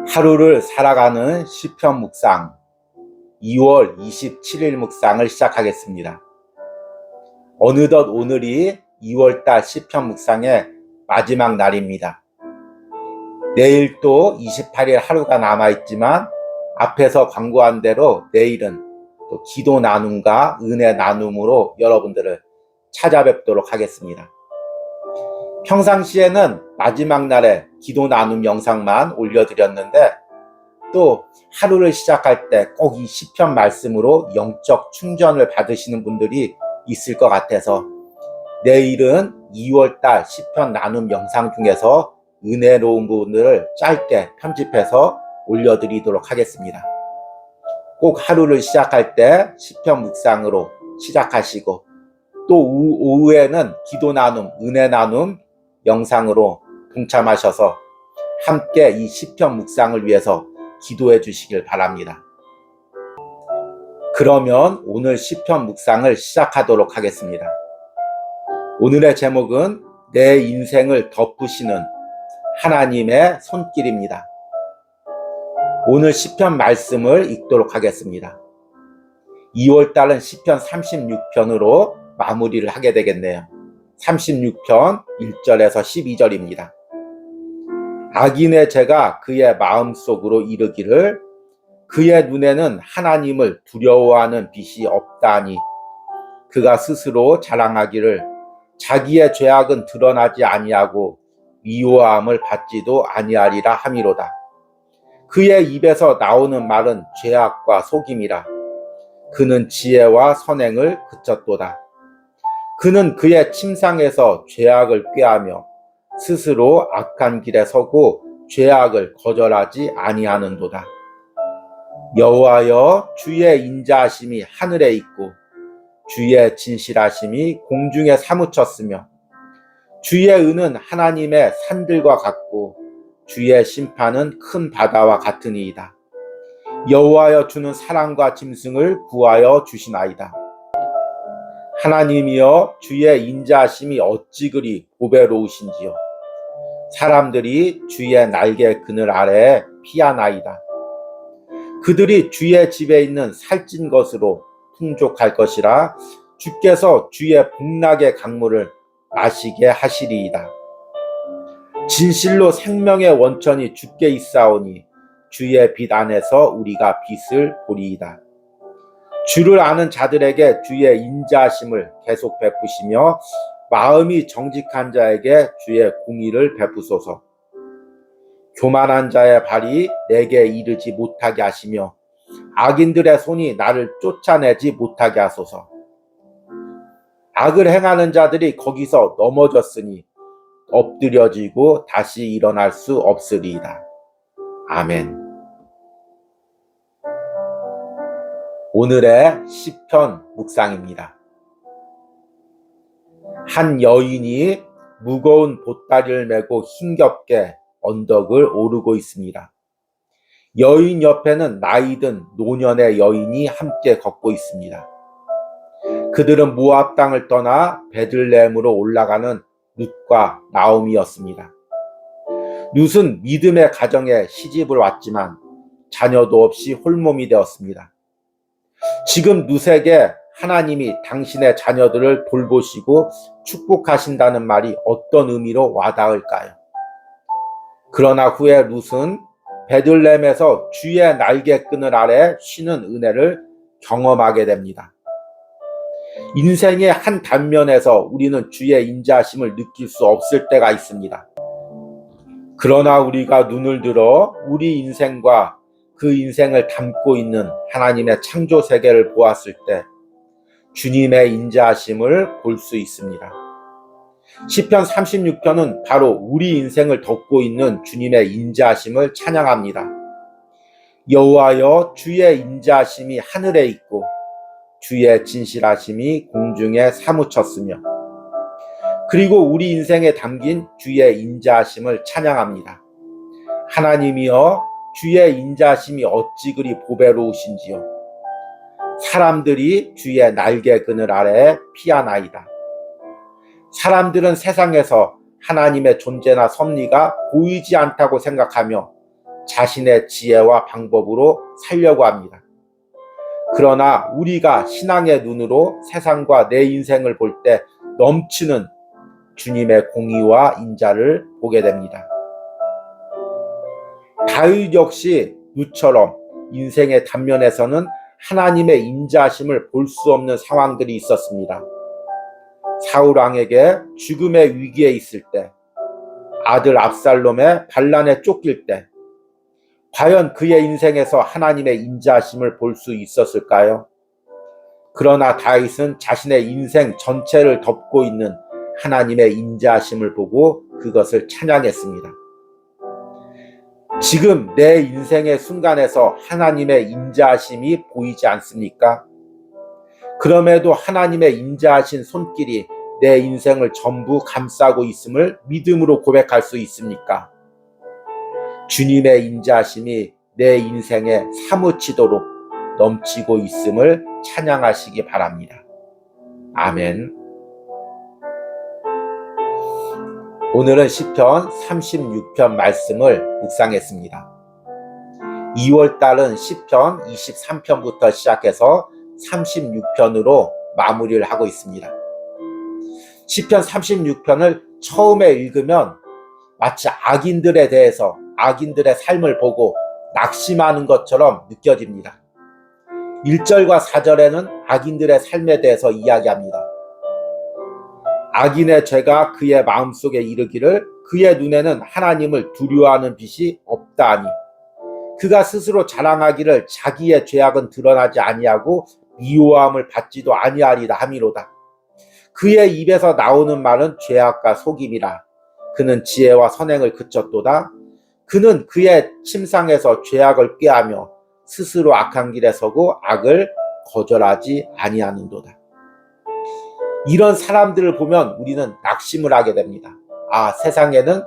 하루를 살아가는 시편 묵상 2월 27일 묵상을 시작하겠습니다. 어느덧 오늘이 2월달 시편 묵상의 마지막 날입니다. 내일 또 28일 하루가 남아있지만 앞에서 광고한 대로 내일은 또 기도 나눔과 은혜 나눔으로 여러분들을 찾아뵙도록 하겠습니다. 평상시에는 마지막 날에 기도 나눔 영상만 올려드렸는데 또 하루를 시작할 때 꼭 이 시편 말씀으로 영적 충전을 받으시는 분들이 있을 것 같아서 내일은 2월달 시편 나눔 영상 중에서 은혜로운 부분들을 짧게 편집해서 올려드리도록 하겠습니다. 꼭 하루를 시작할 때 시편 묵상으로 시작하시고 또 오후에는 기도 나눔, 은혜 나눔 영상으로 동참하셔서 함께 이 시편 묵상을 위해서 기도해 주시길 바랍니다. 그러면 오늘 시편 묵상을 시작하도록 하겠습니다. 오늘의 제목은 내 인생을 덮으시는 하나님의 손길입니다. 오늘 시편 말씀을 읽도록 하겠습니다. 2월달은 시편 36편으로 마무리를 하게 되겠네요. 36편 1절에서 12절입니다. 악인의 죄가 그의 마음속으로 이르기를 그의 눈에는 하나님을 두려워하는 빛이 없다니 그가 스스로 자랑하기를 자기의 죄악은 드러나지 아니하고 미워함을 받지도 아니하리라 함이로다. 그의 입에서 나오는 말은 죄악과 속임이라. 그는 지혜와 선행을 그쳤도다. 그는 그의 침상에서 죄악을 꾀하며 스스로 악한 길에 서고 죄악을 거절하지 아니하는도다. 여호와여, 주의 인자하심이 하늘에 있고 주의 진실하심이 공중에 사무쳤으며 주의 은은 하나님의 산들과 같고 주의 심판은 큰 바다와 같으니이다. 여호와여, 주는 사랑과 짐승을 구하여 주시나이다. 하나님이여, 주의 인자하심이 어찌 그리 보배로우신지요. 사람들이 주의 날개 그늘 아래에 피하나이다. 그들이 주의 집에 있는 살찐 것으로 풍족할 것이라. 주께서 주의 복락의 강물을 마시게 하시리이다. 진실로 생명의 원천이 주께 있사오니 주의 빛 안에서 우리가 빛을 보리이다. 주를 아는 자들에게 주의 인자하심을 계속 베푸시며 마음이 정직한 자에게 주의 공의를 베푸소서. 교만한 자의 발이 내게 이르지 못하게 하시며 악인들의 손이 나를 쫓아내지 못하게 하소서. 악을 행하는 자들이 거기서 넘어졌으니 엎드려지고 다시 일어날 수 없으리이다. 아멘. 오늘의 시편 묵상입니다. 한 여인이 무거운 보따리를 메고 힘겹게 언덕을 오르고 있습니다. 여인 옆에는 나이든 노년의 여인이 함께 걷고 있습니다. 그들은 모압 땅을 떠나 베들레헴으로 올라가는 룻과 나오미였습니다. 룻은 믿음의 가정에 시집을 왔지만 자녀도 없이 홀몸이 되었습니다. 지금 룻에게 하나님이 당신의 자녀들을 돌보시고 축복하신다는 말이 어떤 의미로 와닿을까요? 그러나 후에 룻은 베들레헴에서 주의 날개끈을 아래 쉬는 은혜를 경험하게 됩니다. 인생의 한 단면에서 우리는 주의 인자하심을 느낄 수 없을 때가 있습니다. 그러나 우리가 눈을 들어 우리 인생과 그 인생을 담고 있는 하나님의 창조 세계를 보았을 때 주님의 인자하심을 볼 수 있습니다. 시편 36편은 바로 우리 인생을 덮고 있는 주님의 인자하심을 찬양합니다. 여호와여, 주의 인자하심이 하늘에 있고 주의 진실하심이 공중에 사무쳤으며 그리고 우리 인생에 담긴 주의 인자하심을 찬양합니다. 하나님이여, 주의 인자하심이 어찌 그리 보배로우신지요. 사람들이 주의 날개 그늘 아래에 피하나이다. 사람들은 세상에서 하나님의 존재나 섭리가 보이지 않다고 생각하며 자신의 지혜와 방법으로 살려고 합니다. 그러나 우리가 신앙의 눈으로 세상과 내 인생을 볼 때 넘치는 주님의 공의와 인자를 보게 됩니다. 다윗 역시 누처럼 인생의 단면에서는 하나님의 인자하심을 볼 수 없는 상황들이 있었습니다. 사울 왕에게 죽음의 위기에 있을 때, 아들 압살롬의 반란에 쫓길 때, 과연 그의 인생에서 하나님의 인자하심을 볼 수 있었을까요? 그러나 다윗은 자신의 인생 전체를 덮고 있는 하나님의 인자하심을 보고 그것을 찬양했습니다. 지금 내 인생의 순간에서 하나님의 인자하심이 보이지 않습니까? 그럼에도 하나님의 인자하신 손길이 내 인생을 전부 감싸고 있음을 믿음으로 고백할 수 있습니까? 주님의 인자하심이 내 인생에 사무치도록 넘치고 있음을 찬양하시기 바랍니다. 아멘. 오늘은 시편 36편 말씀을 묵상했습니다. 2월달은 시편 23편부터 시작해서 36편으로 마무리를 하고 있습니다. 시편 36편을 처음에 읽으면 마치 악인들에 대해서 악인들의 삶을 보고 낙심하는 것처럼 느껴집니다. 1절과 4절에는 악인들의 삶에 대해서 이야기합니다. 악인의 죄가 그의 마음속에 이르기를 그의 눈에는 하나님을 두려워하는 빛이 없다 하니 그가 스스로 자랑하기를 자기의 죄악은 드러나지 아니하고 미워함을 받지도 아니하리라 하미로다. 그의 입에서 나오는 말은 죄악과 속임이라. 그는 지혜와 선행을 그쳤도다. 그는 그의 침상에서 죄악을 꾀하며 스스로 악한 길에 서고 악을 거절하지 아니하는도다. 이런 사람들을 보면 우리는 낙심을 하게 됩니다. 아, 세상에는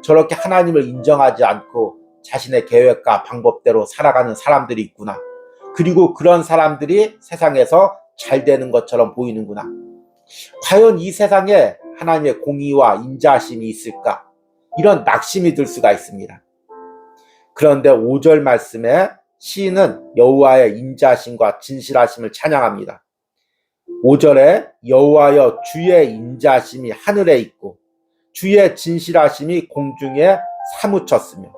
저렇게 하나님을 인정하지 않고 자신의 계획과 방법대로 살아가는 사람들이 있구나. 그리고 그런 사람들이 세상에서 잘 되는 것처럼 보이는구나. 과연 이 세상에 하나님의 공의와 인자하심이 있을까? 이런 낙심이 들 수가 있습니다. 그런데 5절 말씀에 시인은 여호와의 인자하심과 진실하심을 찬양합니다. 5절에 여호와여 주의 인자하심이 하늘에 있고 주의 진실하심이 공중에 사무쳤으며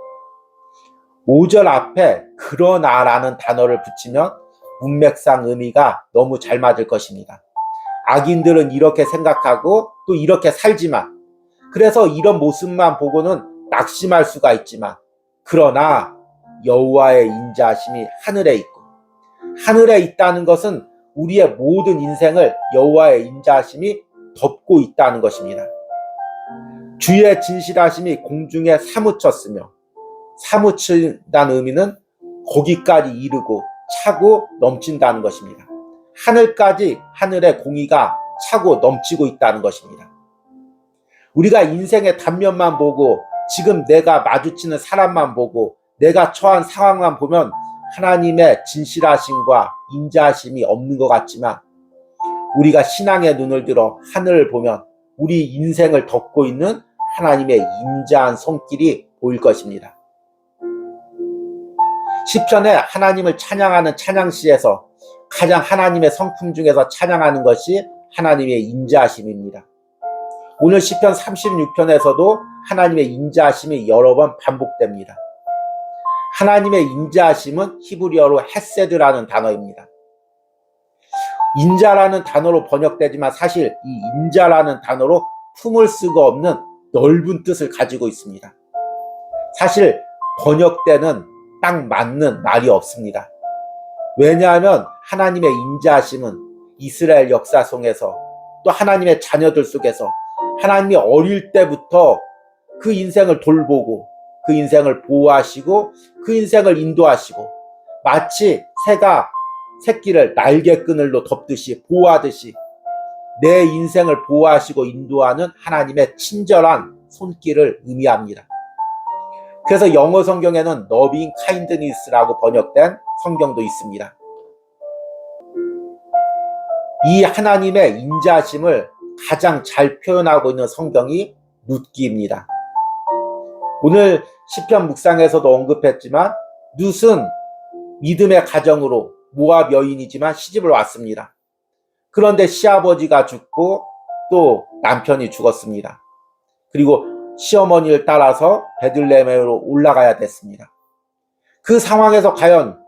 5절 앞에 그러나라는 단어를 붙이면 문맥상 의미가 너무 잘 맞을 것입니다. 악인들은 이렇게 생각하고 또 이렇게 살지만 그래서 이런 모습만 보고는 낙심할 수가 있지만 그러나 여호와의 인자하심이 하늘에 있고 하늘에 있다는 것은 우리의 모든 인생을 여호와의 인자하심이 덮고 있다는 것입니다. 주의 진실하심이 공중에 사무쳤으며 사무친다는 의미는 거기까지 이르고 차고 넘친다는 것입니다. 하늘까지 하늘의 공의가 차고 넘치고 있다는 것입니다. 우리가 인생의 단면만 보고 지금 내가 마주치는 사람만 보고 내가 처한 상황만 보면 하나님의 진실하심과 인자하심이 없는 것 같지만 우리가 신앙의 눈을 들어 하늘을 보면 우리 인생을 덮고 있는 하나님의 인자한 손길이 보일 것입니다. 시편에 하나님을 찬양하는 찬양시에서 가장 하나님의 성품 중에서 찬양하는 것이 하나님의 인자하심입니다. 오늘 시편 36편에서도 하나님의 인자하심이 여러 번 반복됩니다. 하나님의 인자하심은 히브리어로 헤세드라는 단어입니다. 인자라는 단어로 번역되지만 사실 이 인자라는 단어로 품을 수가 없는 넓은 뜻을 가지고 있습니다. 사실 번역되는 딱 맞는 말이 없습니다. 왜냐하면 하나님의 인자하심은 이스라엘 역사 속에서 또 하나님의 자녀들 속에서 하나님이 어릴 때부터 그 인생을 돌보고 그 인생을 보호하시고 그 인생을 인도하시고 마치 새가 새끼를 날개끈을로 덮듯이 보호하듯이 내 인생을 보호하시고 인도하는 하나님의 친절한 손길을 의미합니다. 그래서 영어 성경에는 loving kindness라고 번역된 성경도 있습니다. 이 하나님의 인자하심을 가장 잘 표현하고 있는 성경이 룻기입니다. 오늘 시편 묵상에서도 언급했지만 룻은 믿음의 가정으로 모압 여인이지만 시집을 왔습니다. 그런데 시아버지가 죽고 또 남편이 죽었습니다. 그리고 시어머니를 따라서 베들레헴으로 올라가야 됐습니다. 그 상황에서 과연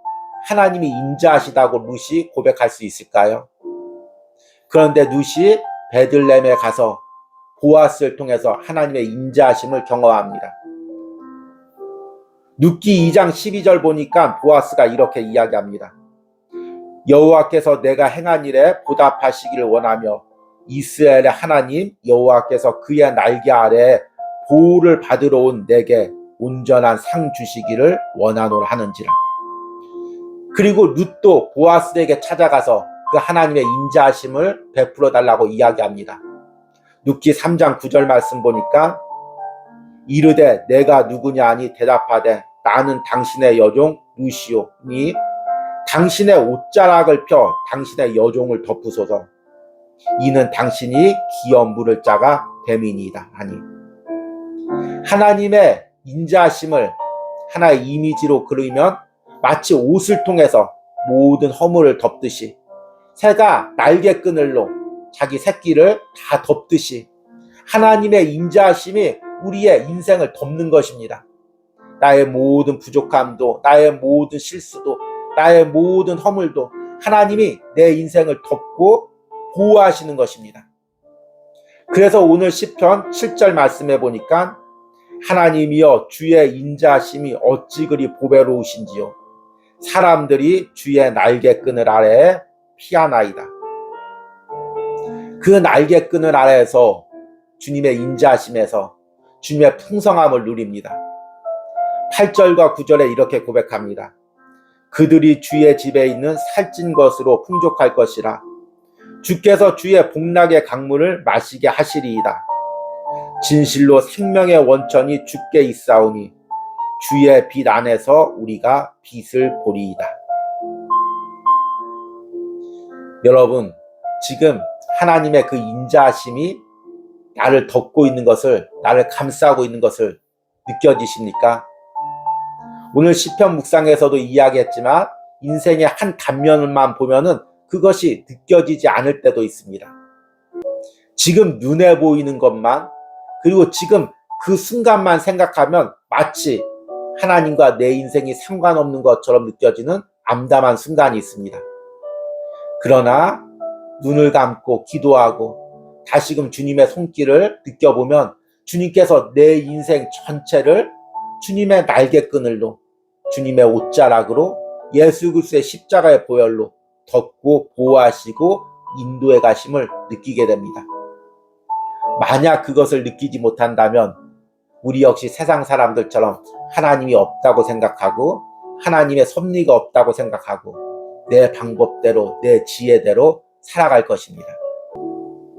하나님이 인자하시다고 룻이 고백할 수 있을까요? 그런데 룻이 베들레헴에 가서 보아스를 통해서 하나님의 인자하심을 경험합니다. 룻기 2장 12절 보니까 보아스가 이렇게 이야기합니다. 여호와께서 내가 행한 일에 보답하시기를 원하며 이스라엘의 하나님 여호와께서 그의 날개 아래에 보호를 받으러 온 내게 온전한 상 주시기를 원하노라 하는지라. 그리고 룻도 보아스에게 찾아가서 그 하나님의 인자하심을 베풀어 달라고 이야기합니다. 룻기 3장 9절 말씀 보니까 이르되 내가 누구냐 하니 대답하되 나는 당신의 여종 룻이오니 당신의 옷자락을 펴 당신의 여종을 덮으소서. 이는 당신이 기업 물을 자가 됨이니이다 하니. 하나님의 인자하심을 하나의 이미지로 그리면 마치 옷을 통해서 모든 허물을 덮듯이 새가 날개끈을로 자기 새끼를 다 덮듯이 하나님의 인자하심이 우리의 인생을 덮는 것입니다. 나의 모든 부족함도 나의 모든 실수도 나의 모든 허물도 하나님이 내 인생을 덮고 보호하시는 것입니다. 그래서 오늘 시편 7절 말씀해 보니까 하나님이여 주의 인자하심이 어찌 그리 보배로우신지요. 사람들이 주의 날개끈을 아래에 피하나이다. 그 날개끈을 아래에서 주님의 인자하심에서 주님의 풍성함을 누립니다. 8절과 9절에 이렇게 고백합니다. 그들이 주의 집에 있는 살찐 것으로 풍족할 것이라. 주께서 주의 복락의 강물을 마시게 하시리이다. 진실로 생명의 원천이 주께 있사오니 주의 빛 안에서 우리가 빛을 보리이다. 여러분, 지금 하나님의 그 인자하심이 나를 덮고 있는 것을, 나를 감싸고 있는 것을 느껴지십니까? 오늘 시편 묵상에서도 이야기했지만 인생의 한 단면만 보면은 그것이 느껴지지 않을 때도 있습니다. 지금 눈에 보이는 것만, 그리고 지금 그 순간만 생각하면 마치 하나님과 내 인생이 상관없는 것처럼 느껴지는 암담한 순간이 있습니다. 그러나 눈을 감고 기도하고 다시금 주님의 손길을 느껴보면 주님께서 내 인생 전체를 주님의 날개끈을로, 주님의 옷자락으로, 예수 그리스도의 십자가의 보혈로 덮고 보호하시고 인도해 가심을 느끼게 됩니다. 만약 그것을 느끼지 못한다면 우리 역시 세상 사람들처럼 하나님이 없다고 생각하고 하나님의 섭리가 없다고 생각하고 내 방법대로 내 지혜대로 살아갈 것입니다.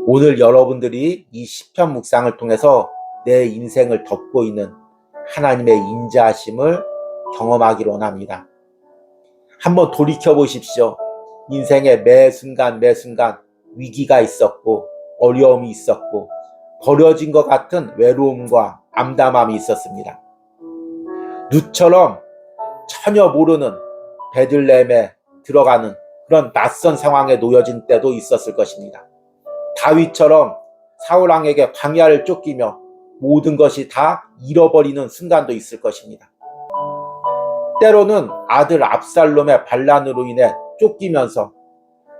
오늘 여러분들이 이 시편 묵상을 통해서 내 인생을 덮고 있는 하나님의 인자하심을 경험하기를 원합니다. 한번 돌이켜 보십시오. 인생의 매 순간 매 순간 위기가 있었고 어려움이 있었고 버려진 것 같은 외로움과 암담함이 있었습니다. 룻처럼 전혀 모르는 베들레헴에 들어가는 그런 낯선 상황에 놓여진 때도 있었을 것입니다. 다윗처럼 사울왕에게 광야를 쫓기며 모든 것이 다 잃어버리는 순간도 있을 것입니다. 때로는 아들 압살롬의 반란으로 인해 쫓기면서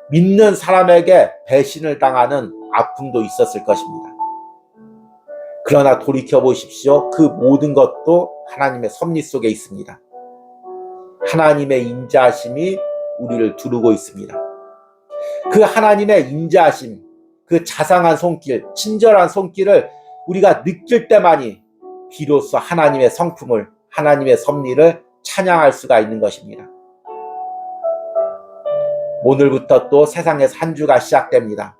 믿는 사람에게 배신을 당하는 아픔도 있었을 것입니다. 그러나 돌이켜 보십시오. 그 모든 것도 하나님의 섭리 속에 있습니다. 하나님의 인자하심이 우리를 두르고 있습니다. 그 하나님의 인자하심, 그 자상한 손길, 친절한 손길을 우리가 느낄 때만이 비로소 하나님의 성품을, 하나님의 섭리를 찬양할 수가 있는 것입니다. 오늘부터 또 세상에서 한 주가 시작됩니다.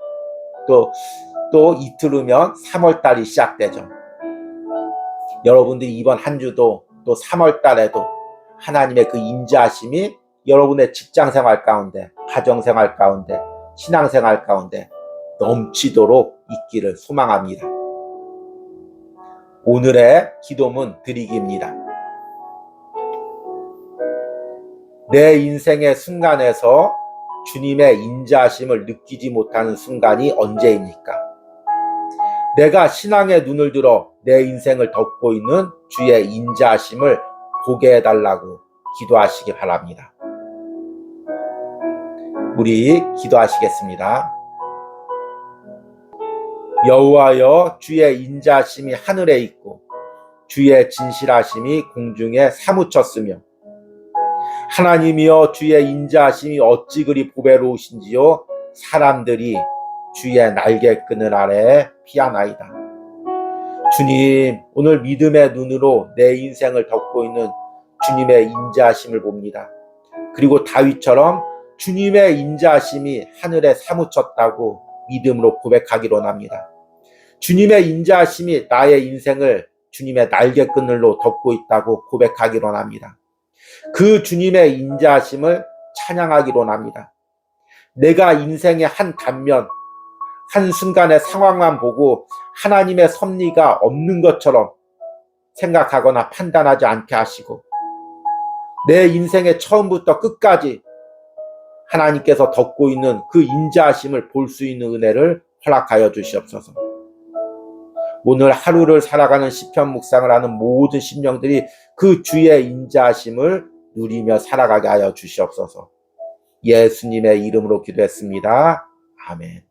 또 이틀 후면 3월달이 시작되죠. 여러분들이 이번 한 주도 또 3월달에도 하나님의 그 인자하심이 여러분의 직장생활 가운데, 가정생활 가운데, 신앙생활 가운데 넘치도록 있기를 소망합니다. 오늘의 기도문 드리기입니다. 내 인생의 순간에서 주님의 인자하심을 느끼지 못하는 순간이 언제입니까? 내가 신앙의 눈을 들어 내 인생을 덮고 있는 주의 인자하심을 보게 해달라고 기도하시기 바랍니다. 우리 기도하시겠습니다. 여호와여, 주의 인자하심이 하늘에 있고 주의 진실하심이 공중에 사무쳤으며, 하나님이여, 주의 인자하심이 어찌 그리 보배로우신지요. 사람들이 주의 날개끈을 아래 피하나이다. 주님, 오늘 믿음의 눈으로 내 인생을 덮고 있는 주님의 인자하심을 봅니다. 그리고 다윗처럼 주님의 인자하심이 하늘에 사무쳤다고 믿음으로 고백하기로 합니다. 주님의 인자하심이 나의 인생을 주님의 날개끈으로 덮고 있다고 고백하기로 합니다. 그 주님의 인자하심을 찬양하기로 합니다. 내가 인생의 한 단면, 한순간의 상황만 보고 하나님의 섭리가 없는 것처럼 생각하거나 판단하지 않게 하시고, 내 인생의 처음부터 끝까지 하나님께서 덮고 있는 그 인자하심을 볼 수 있는 은혜를 허락하여 주시옵소서. 오늘 하루를 살아가는 시편 묵상을 하는 모든 심령들이 그 주의 인자하심을 누리며 살아가게 하여 주시옵소서. 예수님의 이름으로 기도했습니다. 아멘.